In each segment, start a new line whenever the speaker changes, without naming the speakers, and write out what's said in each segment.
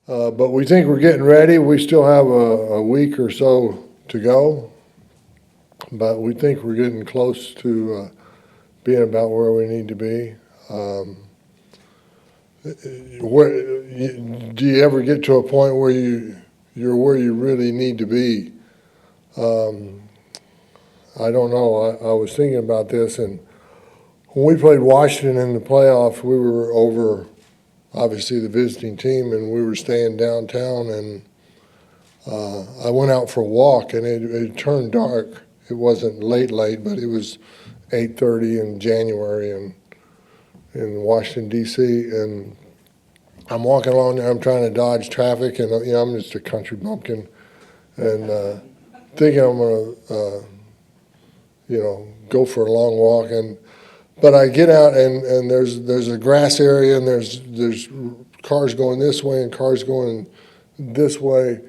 But we think we're getting ready. We still have a week or so to go, but we think we're getting close to being about where we need to be. Do you ever get to a point where you're where you really need to be? I don't know. I was thinking about this, and when we played Washington in the playoffs, we were over, obviously, the visiting team, and we were staying downtown, and I went out for a walk, and it turned dark. It wasn't late, but it was 8:30 in January in Washington, D.C., and I'm walking along there. I'm trying to dodge traffic, and I'm just a country bumpkin, and thinking I'm going to, go for a long walk. But I get out, and there's a grass area, and there's cars going this way and cars going this way,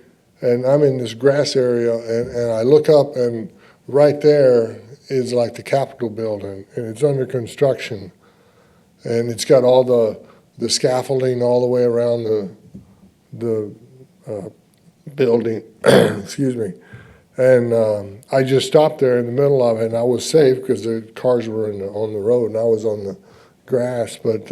and I'm in this grass area, and I look up, and right there is like the Capitol building, and it's under construction, and it's got all the scaffolding all the way around the building. Excuse me. And I just stopped there in the middle of it, and I was safe because the cars were on the road, and I was on the grass. But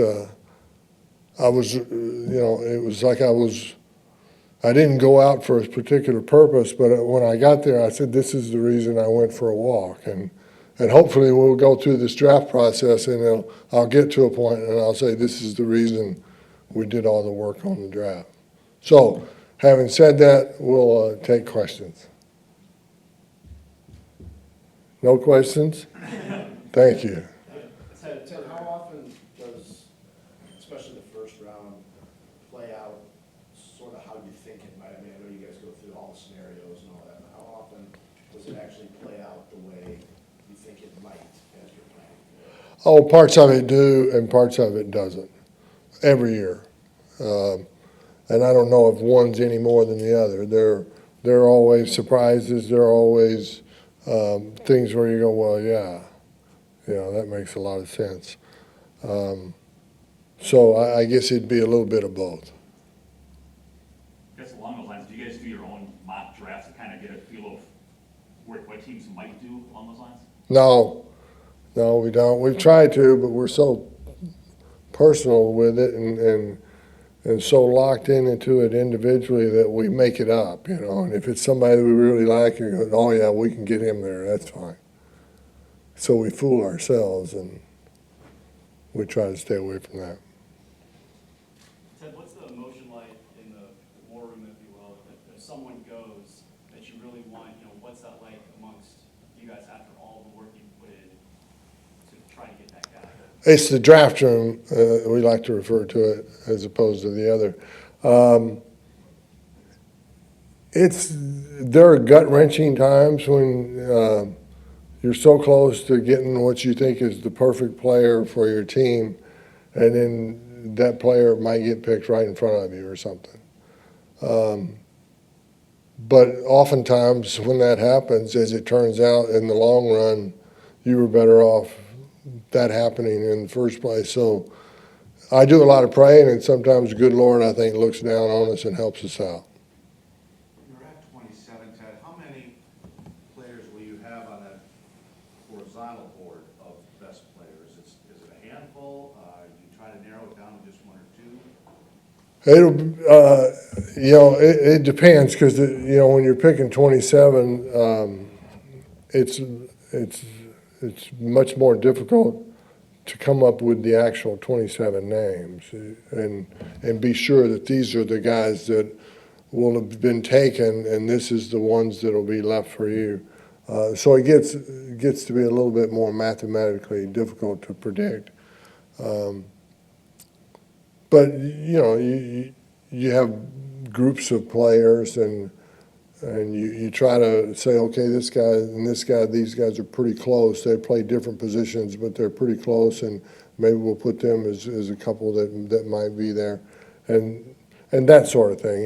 I was, it was like I didn't go out for a particular purpose, but when I got there, I said, this is the reason I went for a walk. And hopefully we'll go through this draft process, and I'll get to a point, and I'll say, this is the reason we did all the work on the draft. So having said that, we'll take questions. No questions? Thank you.
Ted, how often does, especially the first round, play out sort of how you think it might? I mean, I know you guys go through all the scenarios and all that, but how often does it actually play out the way you think it might as you're planning?
Oh, parts of it do and parts of it doesn't, every year. And I don't know if one's any more than the other. There are always surprises. There are always things where you go, well, yeah, that makes a lot of sense. So I guess it'd be a little bit of both.
I guess along those lines, do you guys do your own mock drafts to kind of get a feel of what teams might do along those lines?
No, we don't. We've tried to, but we're so personal with it and so locked into it individually that we make it up, And if it's somebody that we really like, you go, oh yeah, we can get him there. That's fine. So we fool ourselves, and we try to stay away from that.
Ted, what's the emotion like in the war room, if you will, if someone goes that you really want? What's that like amongst you guys after all the work you put in to try to get that guy?
It's the draft room, we like to refer to it, as opposed to the other. There are gut-wrenching times when you're so close to getting what you think is the perfect player for your team, and then that player might get picked right in front of you or something. But oftentimes when that happens, as it turns out, in the long run, you were better off that happening in the first place. So I do a lot of praying, and sometimes the good Lord, I think, looks down on us and helps us out.
You're at 27, Ted. How many players will you have on that horizontal board of best players? Is it a handful? You try to narrow it down to just one or two?
It depends, because when you're picking 27, it's much more difficult to come up with the actual 27 names and be sure that these are the guys that will have been taken, and this is the ones that will be left for you. So it gets to be a little bit more mathematically difficult to predict. But you have groups of players, and you try to say, okay, this guy and this guy, these guys are pretty close. They play different positions, but they're pretty close, and maybe we'll put them as a couple that might be there, and that sort of thing.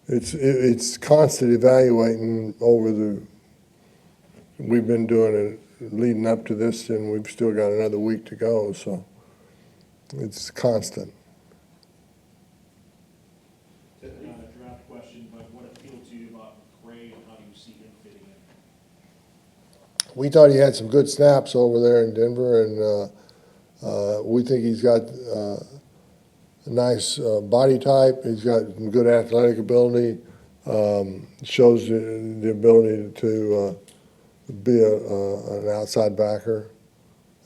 It's constant evaluating we've been doing it leading up to this, and we've still got another week to go, so it's constant.
draft question, but what appealed to you about Gray and how do you see him fitting in?
We thought he had some good snaps over there in Denver, and we think he's got a nice body type. He's got some good athletic ability. Shows the ability to be an outside backer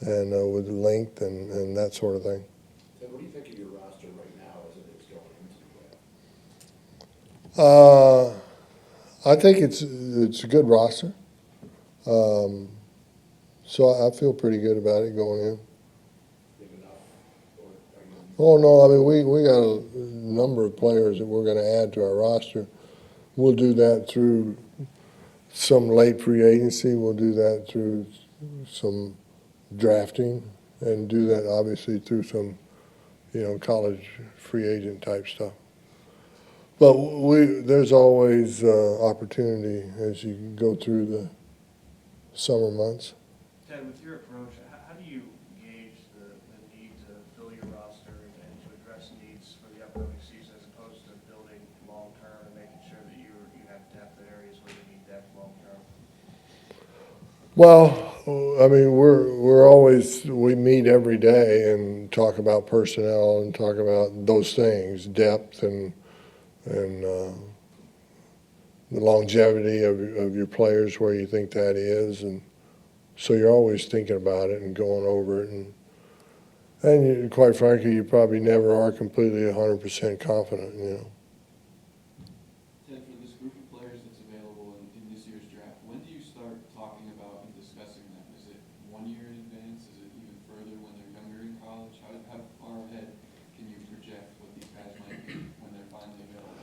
and with length and that sort of thing.
Ted, what do you think of your roster right now as it is going into the playoffs?
I think it's a good roster. So I feel pretty good about it going in.
Big enough, or are you?
Oh, no, I mean, we got a number of players that we're going to add to our roster. We'll do that through some late free agency. We'll do that through some drafting and do that obviously through some, college free agent type stuff. But there's always opportunity as you go through the summer months.
Ted, with your approach, how do you gauge the need to fill your roster and to address needs for the upcoming season as opposed to building long-term and making sure that you have depth in areas where you need depth long-term?
Well, I mean, we meet every day and talk about personnel and talk about those things, depth and the longevity of your players, where you think that is, and so you're always thinking about it and going over it, and quite frankly, you probably never are completely 100% confident,
Ted, for this group of players that's available in this year's draft, when do you start talking about and discussing them? Is it 1 year in advance? Is it even further when they're younger in college? How far ahead can you project what these guys might be when they're finally available?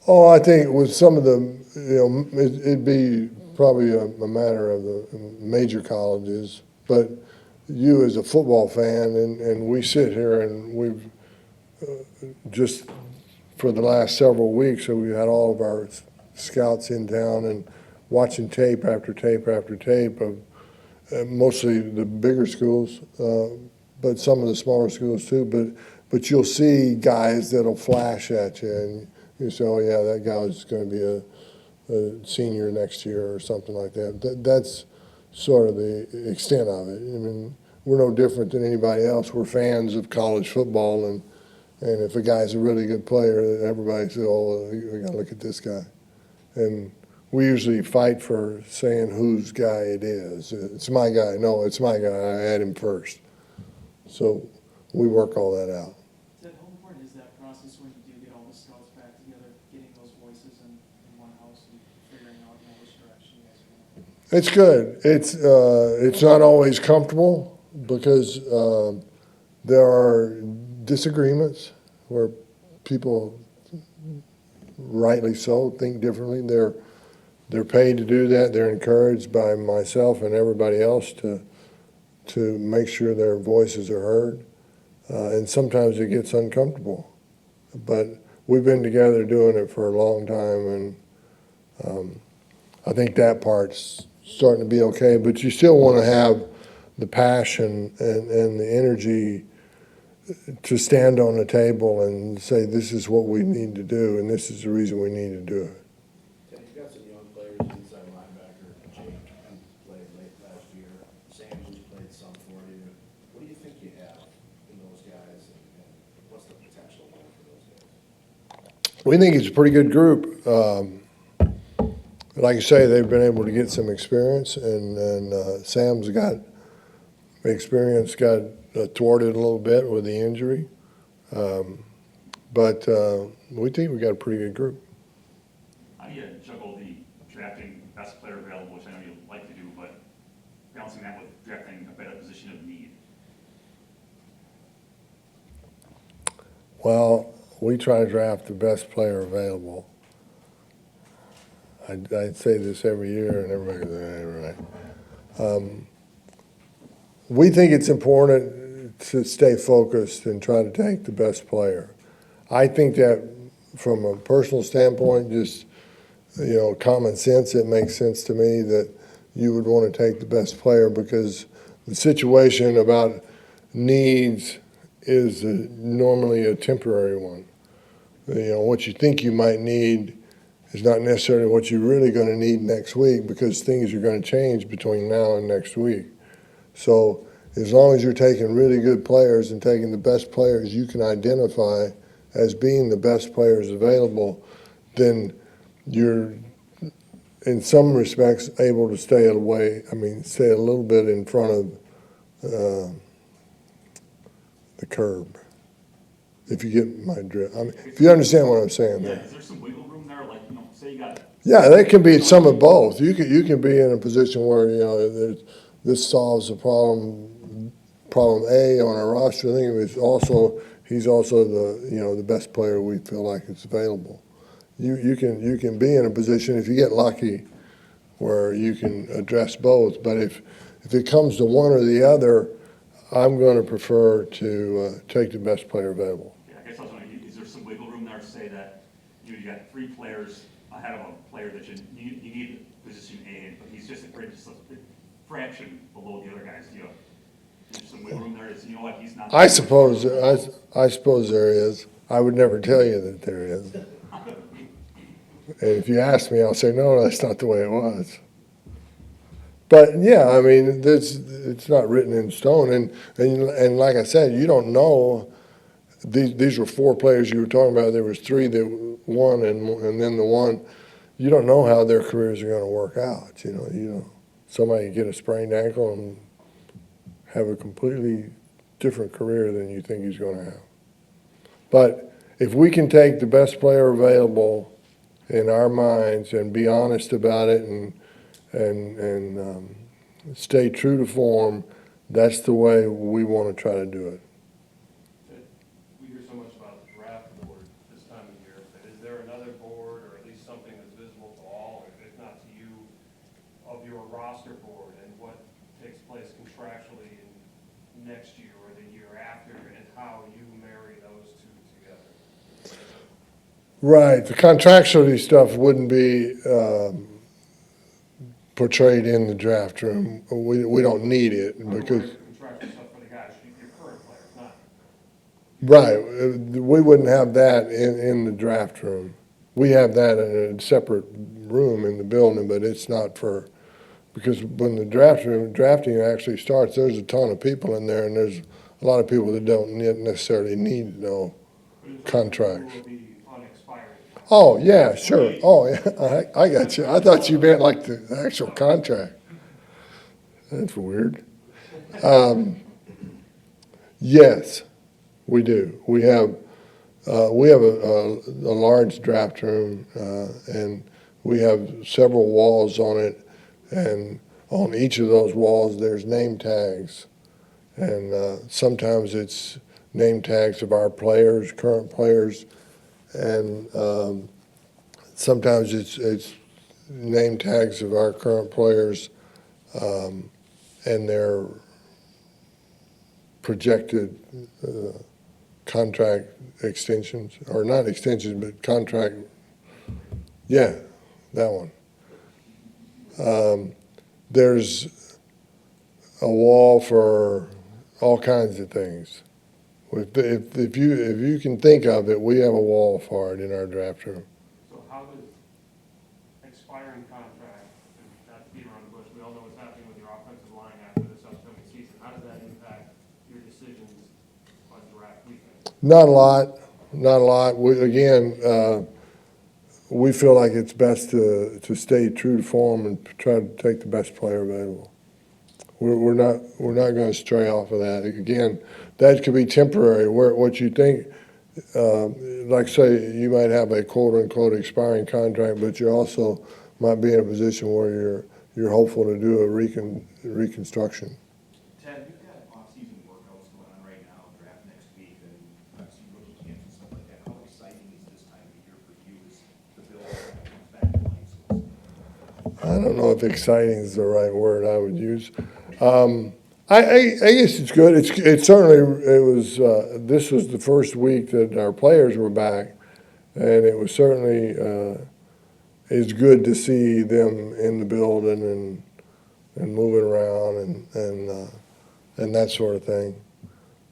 Oh, I think with some of them, it'd be probably a matter of the major colleges, but you as a football fan, and we sit here and we've just for the last several weeks, so we had all of our scouts in town and watching tape after tape after tape of mostly the bigger schools, but some of the smaller schools too. But you'll see guys that'll flash at you, and you say, "Oh yeah, that guy's going to be a senior next year," or something like that. That's sort of the extent of it. I mean, we're no different than anybody else. We're fans of college football, and if a guy's a really good player, everybody says, "Oh, we got to look at this guy." And we usually fight for saying whose guy it is. It's my guy. No, it's my guy. I had him first. So we work all that out.
Ted, how important is that process when you do get all the scouts back together, getting those voices in one house and figuring out which direction you guys are going?
It's good. It's not always comfortable because there are disagreements where people, rightly so, think differently. They're paid to do that. They're encouraged by myself and everybody else to make sure their voices are heard. And sometimes it gets uncomfortable. But we've been together doing it for a long time, and I think that part's starting to be okay. But you still want to have the passion and the energy to stand on the table and say, this is what we need to do, and this is the reason we need to do it.
Ted, you've got some young players, inside linebacker, Jake, who played late last year, Sam, who's played some for you. What do you think you have in those guys, and what's the potential like for those guys?
We think it's a pretty good group. Like you say, they've been able to get some experience, and Sam's got experience, got thwarted a little bit with the injury. But we think we got a pretty good group.
How do you juggle the drafting best player available, which I know you like to do, but balancing that with drafting a better position of need?
Well, we try to draft the best player available. I say this every year, and everybody goes, right. We think it's important to stay focused and try to take the best player. I think that from a personal standpoint, just, common sense, it makes sense to me that you would want to take the best player because the situation about needs is normally a temporary one. what you think you might need is not necessarily what you're really going to need next week, because things are going to change between now and next week. So as long as you're taking really good players and taking the best players you can identify as being the best players available, then you're, in some respects, able to stay a little bit in front of the curb. If you get my drift, if you understand what I'm saying
Yeah,
there.
is there some wiggle room there, like, say you got,
Yeah, that can be some of both. You can be in a position where, this solves a problem A on our roster. I think he's also the best player we feel like is available. You can be in a position, if you get lucky, where you can address both. But if it comes to one or the other, I'm going to prefer to take the best player available.
yeah, I guess I was wondering, is there some wiggle room there to say that, you got 3 players ahead of a player that you need position A, but he's just a fraction below the other guys, there's some wiggle room there, you know what, he's not.
I suppose there is. I would never tell you that there is. And if you ask me, I'll say, no, that's not the way it was. But yeah, it's not written in stone. And like I said, you don't know. These were 4 players you were talking about. There was 3 that won, and then the one. You don't know how their careers are going to work out. Somebody get a sprained ankle and have a completely different career than you think he's going to have. But if we can take the best player available in our minds and be honest about it and stay true to form, that's the way we want to try to do it.
We hear so much about the draft board this time of year, but is there another board, or at least something that's visible to all, if not to you, of your roster board, and what takes place contractually in next year or the year after, and how you marry those 2 together?
Right. The contractual stuff wouldn't be portrayed in the draft room. We don't need it because.
Contractual stuff for the guys, your current players, not.
Right. We wouldn't have that in the draft room. We have that in a separate room in the building, but it's not because when the drafting actually starts, there's a ton of people in there, and there's a lot of people that don't necessarily need to know contracts.
Will be unexpired.
Oh, yeah, sure. Oh, yeah, I got you. I thought you meant like the actual contract. That's weird. Yes, we do. We have a large draft room, and we have several walls on it, and on each of those walls, there's name tags. And sometimes it's name tags of our players, current players, and sometimes it's name tags of our current players and their projected contract extensions, or not extensions, but contract. Yeah, that one. There's a wall for all kinds of things. If you can think of it, we have a wall for it in our draft room.
So how does expiring contract, and not to beat around the bush, we all know what's happening with your offensive line after this upcoming season. How does that impact your decisions on draft weekend?
Not a lot, not a lot. We feel like it's best to stay true to form and try to take the best player available. We're not going to stray off of that. Again, that could be temporary. What you think, like say, you might have a quote unquote expiring contract, but you also might be in a position where you're hopeful to do a reconstruction.
Ted, you've got off-season workouts going on right now, draft next week, and obviously rookie camps and stuff like that. How exciting is this time of year for you as the Bills comes back to life, so to speak?
I don't know if exciting is the right word I would use. I guess it's good. It certainly was. This was the first week that our players were back, and it was certainly it's good to see them in the building and moving around and that sort of thing.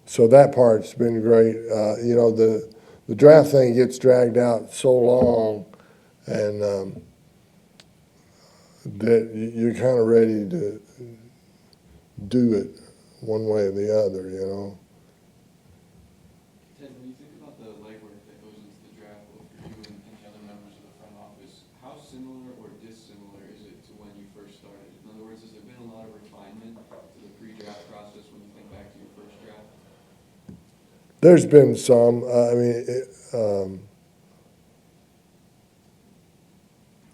So that part's been great. The the draft thing gets dragged out so long, and that you're kind of ready to do it one way or the other, you know.
Ted, when you think about the legwork that goes into the draft, both for you and the other members of the front office, how similar or dissimilar is it to when you first started? In other words, has there been a lot of refinement to the pre-draft process when you think back to your first draft?
There's been some,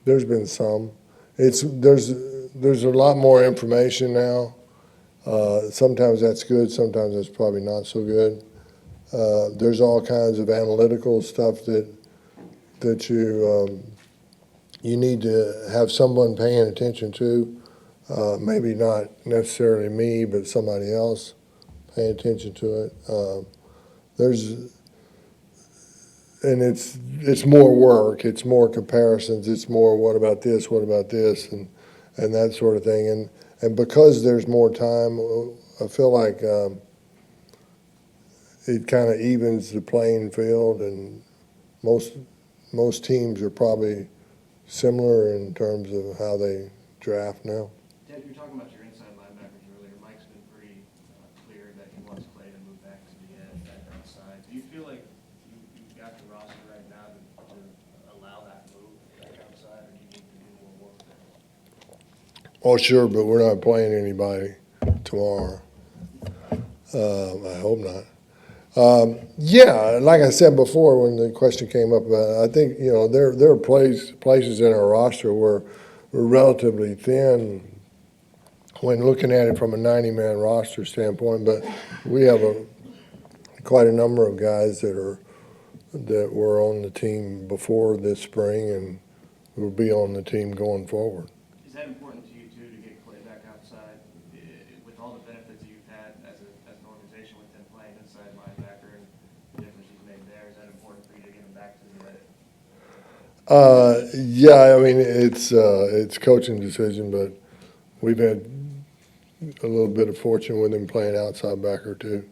there's been some. There's a lot more information now. Sometimes that's good, sometimes that's probably not so good. There's all kinds of analytical stuff that you need to have someone paying attention to. Maybe not necessarily me, but somebody else paying attention to it. And it's more work, it's more comparisons, it's more what about this, and that sort of thing. And because there's more time, I feel like it kind of evens the playing field, and most teams are probably similar in terms of how they draft now.
Ted, you're talking about your inside linebackers earlier. Mike's been pretty clear that he wants Clay to move back to the edge, back outside. Do you feel like you've got the roster right now to allow that move back outside, or do you need to do more work there?
Oh, sure, but we're not playing anybody tomorrow. I hope not. Yeah, like I said before, when the question came up about it, I think, you know, there are places in our roster where we're relatively thin when looking at it from a 90-man roster standpoint, but we have quite a number of guys that were on the team before this spring and will be on the team going forward.
Is that important to you, too, to get Clay back outside with all the benefits you've had as an organization with him playing inside linebacker and the difference he's made there? Is that important for you to get him back to the edge?
Yeah, I mean, it's coaching decision, but we've had a little bit of fortune with him playing outside backer too.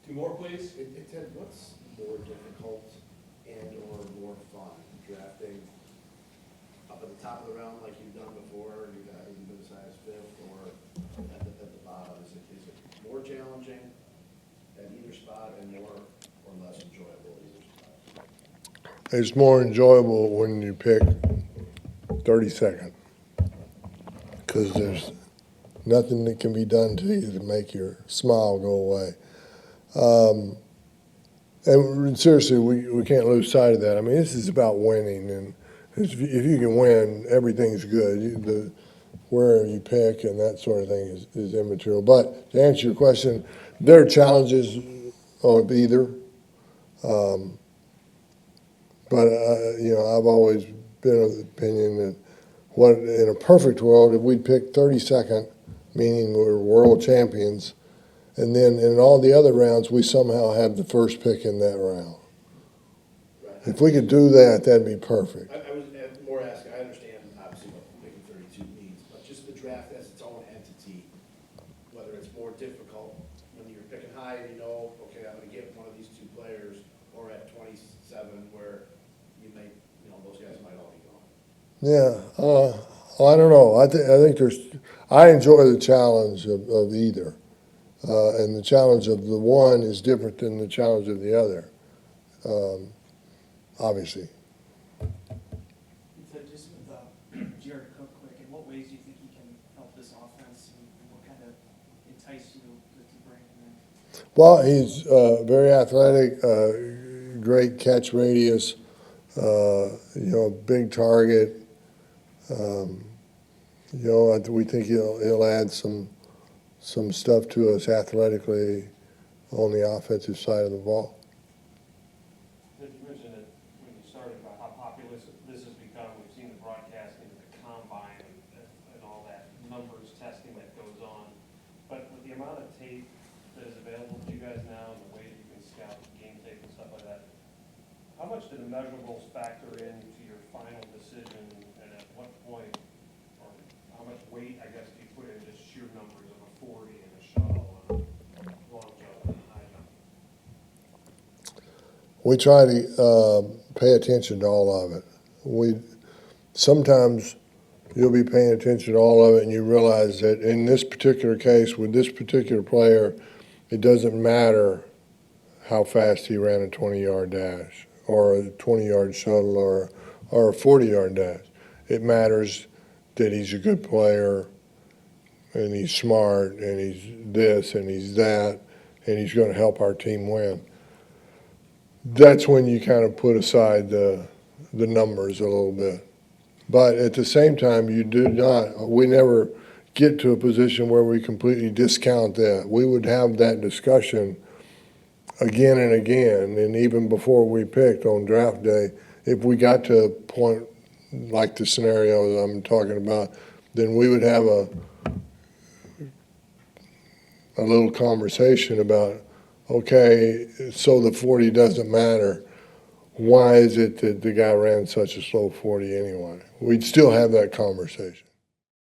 Two more, please. Ted, what's more difficult and/or more fun, drafting up at the top of the round like you've done before, you guys have been as high as fifth, or at the bottom? Is it more challenging at either spot and more or less enjoyable at either spot?
It's more enjoyable when you pick 32nd, because there's nothing that can be done to you to make your smile go away. And seriously, we can't lose sight of that. I mean, this is about winning, and if you can win, everything's good. Where you pick and that sort of thing is immaterial. But to answer your question, there are challenges of either. But you know, I've always been of the opinion that in a perfect world, if we'd pick 32nd, meaning we're world champions, and then in all the other rounds, we somehow have the first pick in that round.
Right.
If we could do that, that'd be perfect.
I was more asking, I understand obviously what picking 32 means, but just the draft as its own entity, whether it's more difficult when you're picking high and you know, okay, I'm gonna get one of these two players, or at 27 where you may, you know, those guys might all be gone.
Yeah, I don't know. I think I enjoy the challenge of either. And the challenge of the one is different than the challenge of the other, obviously.
So just with Jared Cook quick, in what ways do you think he can help this offense, and what kind of entice you to bring him in?
Well, he's very athletic, great catch radius, big target. We think he'll add some stuff to us athletically on the offensive side of the ball.
You mentioned it when you started about how popular this has become. We've seen the broadcasting, the combine, and all that numbers testing that goes on. But with the amount of tape that is available to you guys now and the way that you can scout game tape and stuff like that, how much do the measurables factor into your final decision, and at what point, or how much weight, I guess, do you put in just sheer numbers of a 40 and a shuttle and a long jump and a high jump?
We try to pay attention to all of it. Sometimes you'll be paying attention to all of it and you realize that in this particular case, with this particular player, it doesn't matter how fast he ran a 20-yard dash or a 20-yard shuttle or a 40-yard dash. It matters that he's a good player and he's smart and he's this and he's that and he's going to help our team win. That's when you kind of put aside the numbers a little bit. But at the same time, we never get to a position where we completely discount that. We would have that discussion again and again, and even before we picked on draft day, if we got to a point like the scenario that I'm talking about, then we would have a little conversation about, okay, so the 40 doesn't matter. Why is it that the guy ran such a slow 40 anyway? We'd still have that conversation.